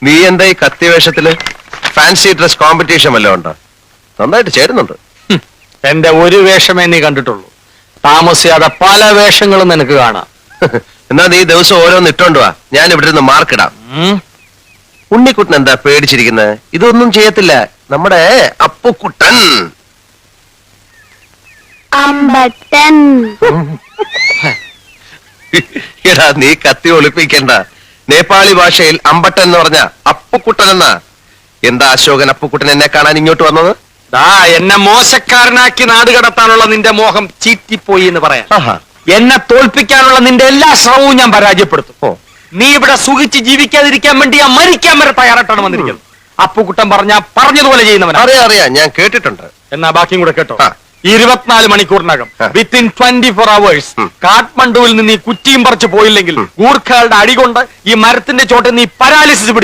നീ എന്താ ഈ കത്തി വേഷത്തില്? ഫാൻസി ഡ്രസ് കോമ്പറ്റീഷൻ വല്ലതും ഉണ്ടോ? നന്നായിട്ട് ചേരുന്നുണ്ട്. എന്റെ ഒരു വേഷമേ നീ കണ്ടിട്ടുള്ളൂ. താമസിയാതെ പല വേഷങ്ങളും നിനക്ക് കാണാം. എന്നാ നീ ദിവസം ഓരോന്ന് ഇട്ടോണ്ട് വാ, ഞാൻ ഇവിടെ നിന്ന് മാർക്കിടാം. ഉണ്ണിക്കുട്ടൻ എന്താ പേടിച്ചിരിക്കുന്നത്? ഇതൊന്നും ചെയ്യത്തില്ല, നമ്മുടെ അപ്പുക്കുട്ടൻ. അമ്പട്ടൻ. എടാ നീ കത്തി ഒളിപ്പിക്കണ്ട. നേപ്പാളി ഭാഷയിൽ അമ്പട്ടൻ എന്ന് പറഞ്ഞ അപ്പുക്കുട്ടൻ എന്നാ. എന്താ അശോകൻ അപ്പുക്കുട്ടൻ എന്നെ കാണാൻ ഇങ്ങോട്ട് വന്നത്? എന്നെ മോശക്കാരനാക്കി നാട് കടത്താനുള്ള നിന്റെ മോഹം ചീറ്റിപ്പോയി എന്ന് പറയാം. എന്നെ തോൽപ്പിക്കാനുള്ള നിന്റെ എല്ലാ ശ്രമവും ഞാൻ പരാജയപ്പെടുത്തും. നീ ഇവിടെ സുഖിച്ച് ജീവിക്കാതിരിക്കാൻ വേണ്ടി ഞാൻ മരിക്കാൻ വരെ തയ്യാറായിട്ടാണ് വന്നിരിക്കുന്നത്. അപ്പുക്കുട്ടൻ പറഞ്ഞതുപോലെ ചെയ്യുന്നവൻ. അറിയാം, ഞാൻ കേട്ടിട്ടുണ്ട്. എന്നാ ബാക്കിയും കൂടെ കേട്ടോ. 24 മണിക്കൂറിനകം വിത്തിൻ 24 hours കാഠ്മണ്ഡുവിൽ നിന്ന് ഈ കുറ്റിയും പറിച്ചു പോയില്ലെങ്കിൽ ഗൂർഖകളുടെ അടികൊണ്ട് ഈ മരത്തിന്റെ ചോട്ടിൽ നീ പരാലിസിസ്